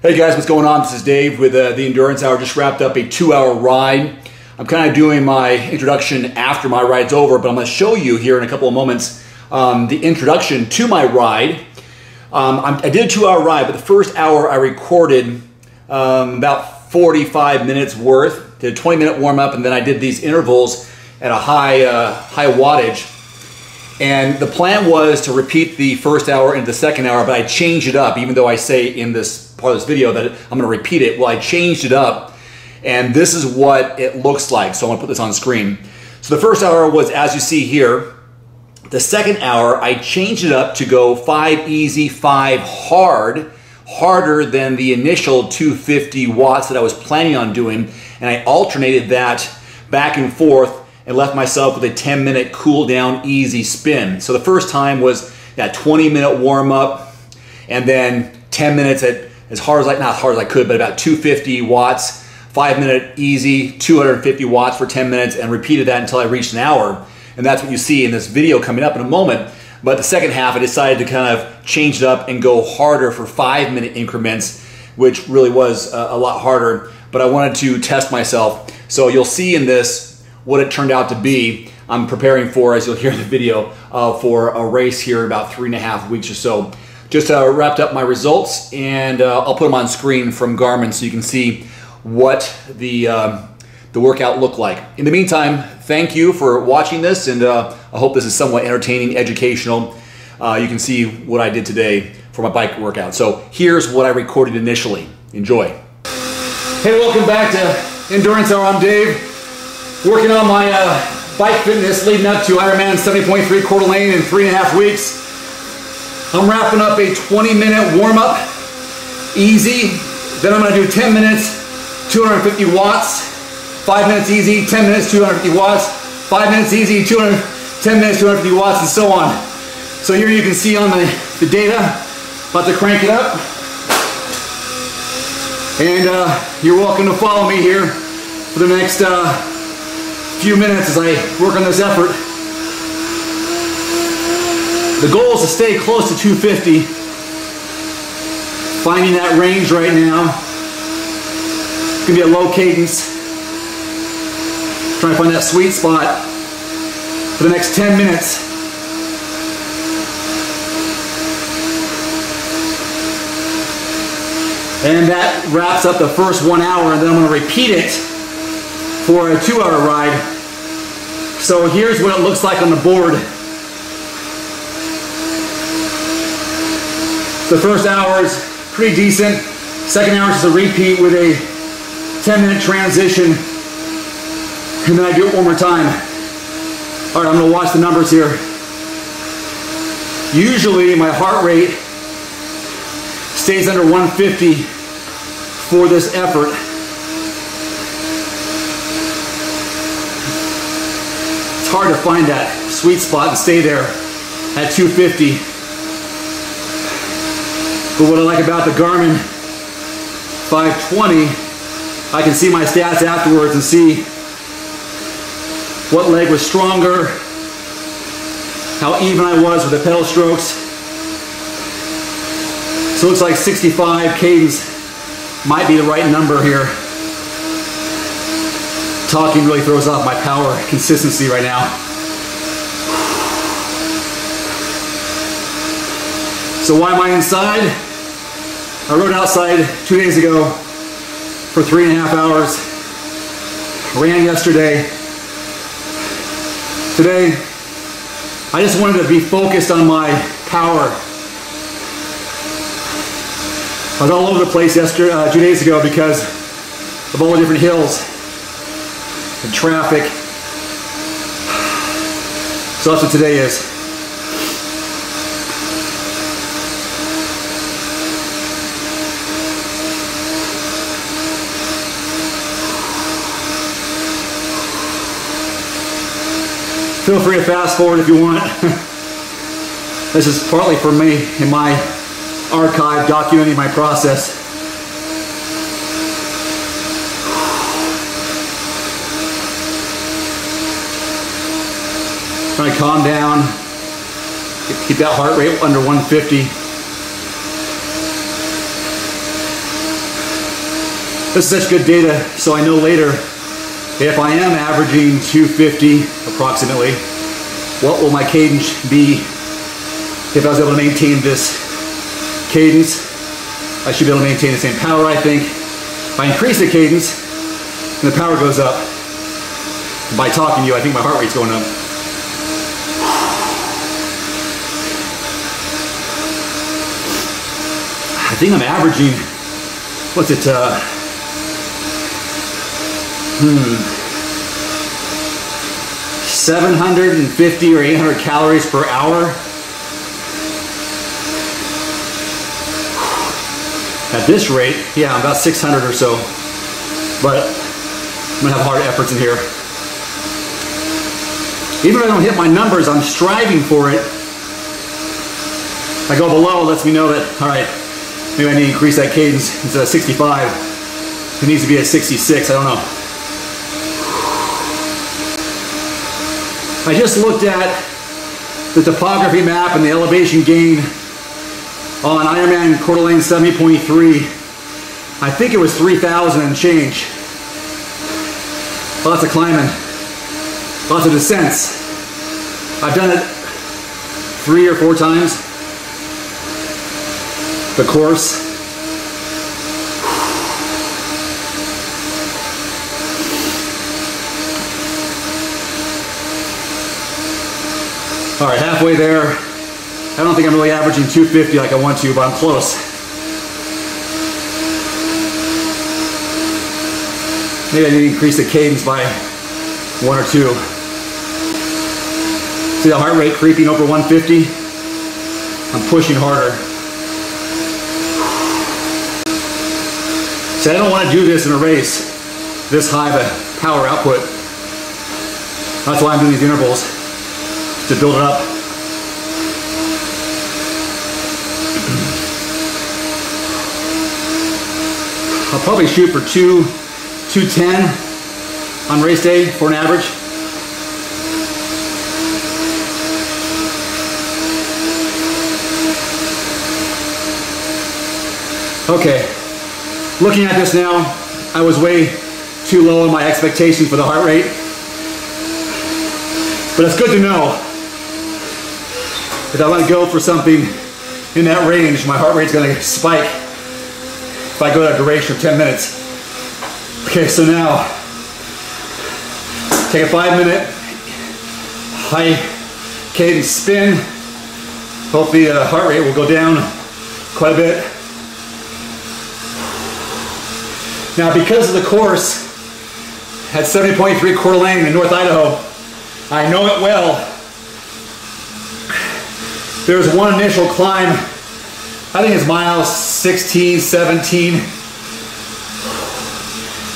Hey guys, what's going on? This is Dave with the Endurance Hour. Just wrapped up a 2-hour ride. I'm kind of doing my introduction after my ride's over, but I'm going to show you here in a couple of moments the introduction to my ride. I did a 2-hour ride, but the first hour I recorded about 45 minutes worth. Did a 20-minute warm-up, and then I did these intervals at a high wattage. And the plan was to repeat the first hour into the second hour, but I changed it up, even though I say in this part of this video that I'm going to repeat it. Well, I changed it up, and this is what it looks like. So I'm going to put this on screen. So the first hour was, as you see here. The second hour, I changed it up to go 5 easy, 5 hard, harder than the initial 250 watts that I was planning on doing, and I alternated that back and forth and left myself with a 10-minute cool down easy spin. So the first time was that 20-minute warm up, and then 10 minutes at as hard as not as hard as I could, but about 250 watts, 5-minute easy, 250 watts for 10 minutes, and repeated that until I reached an hour. And that's what you see in this video coming up in a moment. But the second half, I decided to kind of change it up and go harder for 5-minute increments, which really was a lot harder, but I wanted to test myself. So you'll see in this what it turned out to be. I'm preparing for, as you'll hear in the video, for a race here in about 3.5 weeks or so. Just wrapped up my results, and I'll put them on screen from Garmin so you can see what the workout looked like. In the meantime, thank you for watching this, and I hope this is somewhat entertaining, educational. You can see what I did today for my bike workout. So here's what I recorded initially. Enjoy. Hey, welcome back to Endurance Hour. I'm Dave. Working on my bike fitness leading up to Ironman 70.3 Coeur d'Alene in 3.5 weeks. I'm wrapping up a 20-minute warm-up, easy. Then I'm going to do 10 minutes, 250 watts, 5 minutes easy, 10 minutes, 250 watts, 5 minutes easy, 10 minutes, 250 watts, and so on. So here you can see on the data, about to crank it up. And you're welcome to follow me here for the next few minutes as I work on this effort. The goal is to stay close to 250. Finding that range right now. It's gonna be a low cadence. Trying to find that sweet spot for the next 10 minutes. And that wraps up the first 1 hour, and then I'm gonna repeat it for a 2-hour ride. So here's what it looks like on the board. The first hour is pretty decent. Second hour is just a repeat with a 10-minute transition. And then I do it one more time. All right, I'm gonna watch the numbers here. Usually my heart rate stays under 150 for this effort. It's hard to find that sweet spot and stay there at 250. But what I like about the Garmin 520, I can see my stats afterwards and see what leg was stronger, how even I was with the pedal strokes. So it looks like 65 cadence might be the right number here. Talking really throws off my power consistency right now. So why am I inside? I rode outside 2 days ago for 3.5 hours. Ran yesterday. Today, I just wanted to be focused on my power. I was all over the place yesterday, 2 days ago, because of all the different hills and traffic. So that's what today is. Feel free to fast forward if you want. This is partly for me in my archive documenting my process. Trying to calm down, keep that heart rate under 150. This is such good data, so I know later if I am averaging 250 approximately, what will my cadence be if I was able to maintain this cadence? I should be able to maintain the same power, I think. If I increase the cadence, and the power goes up. By talking to you, I think my heart rate's going up. I think I'm averaging, what's it, 750 or 800 calories per hour. At this rate, yeah, I'm about 600 or so. But I'm gonna have hard efforts in here. Even if I don't hit my numbers, I'm striving for it. If I go below, it lets me know that, all right, maybe I need to increase that cadence. Instead of 65, it needs to be at 66, I don't know. I just looked at the topography map and the elevation gain on Ironman Coeur d'Alene 70.3. I think it was 3,000 and change. Lots of climbing, lots of descents. I've done it 3 or 4 times. The course. All right, halfway there. I don't think I'm really averaging 250 like I want to, but I'm close. Maybe I need to increase the cadence by 1 or 2. See the heart rate creeping over 150? I'm pushing harder. See, I don't want to do this in a race, this high of a power output. That's why I'm doing these intervals, to build it up. I'll probably shoot for 210 on race day for an average. Okay, looking at this now, I was way too low in my expectations for the heart rate. But it's good to know that I want to go for something in that range. My heart rate's going to spike if I go that duration of 10 minutes. Okay, so now, take a 5-minute high cadence spin. Hopefully the heart rate will go down quite a bit. Now, because of the course at 70.3 Coeur d'Alene in North Idaho, I know it well. There's one initial climb, I think it's miles 16, 17.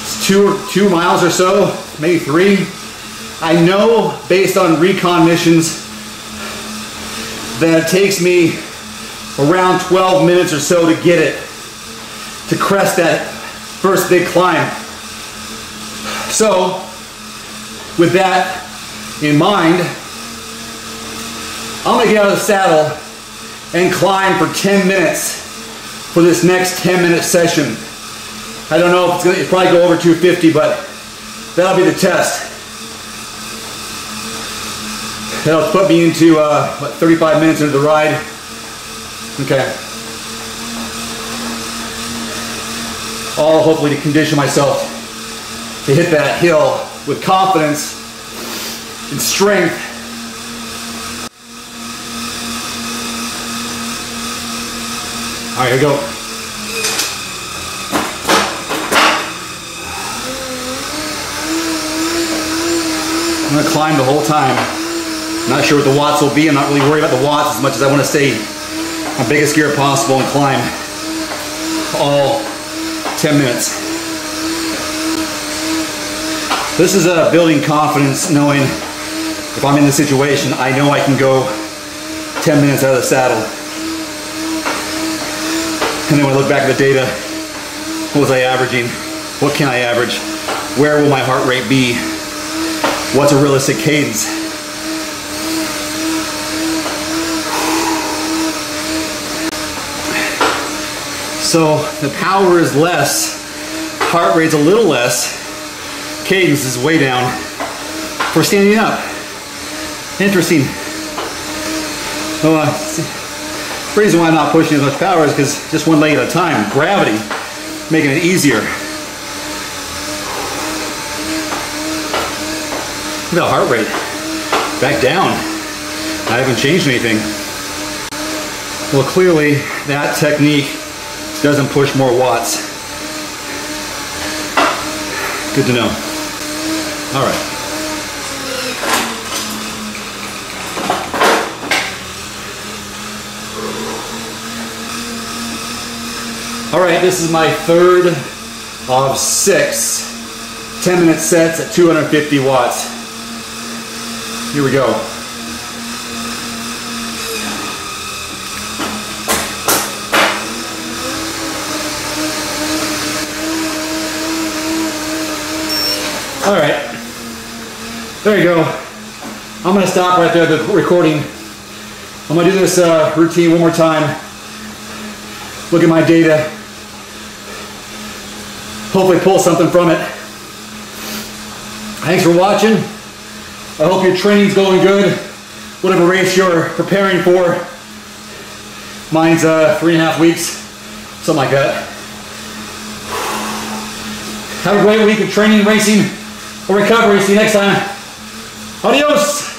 It's 2 miles or so, maybe 3. I know based on recon missions that it takes me around 12 minutes or so to get it, to crest that first big climb. So, with that in mind, I'm gonna get out of the saddle and climb for 10 minutes for this next 10-minute session. I don't know if it'll probably go over 250, but that'll be the test. That'll put me into, what, 35 minutes into the ride. Okay. All hopefully to condition myself to hit that hill with confidence and strength. All right, here we go. I'm gonna climb the whole time. Not sure what the watts will be. I'm not really worried about the watts as much as I want to stay my biggest gear possible and climb all 10 minutes. This is building confidence, knowing if I'm in the situation, I know I can go 10 minutes out of the saddle. And then when I look back at the data, what was I averaging? What can I average? Where will my heart rate be? What's a realistic cadence? So the power is less heart rate's a little less. Cadence is way down. For standing up. Interesting. Well, the reason why I'm not pushing as much power is because just one leg at a time. Gravity, making it easier. Look at the heart rate. Back down. I haven't changed anything. Well, clearly that technique doesn't push more watts. Good to know. All right. All right, this is my third of 6 10-minute sets at 250 watts. Here we go. All right, there you go. I'm gonna stop right there, the recording. I'm gonna do this routine one more time. Look at my data. Hopefully pull something from it. Thanks for watching. I hope your training's going good. Whatever race you're preparing for. Mine's 3.5 weeks, something like that. Have a great week of training, racing, or recovery. See you next time. Adios.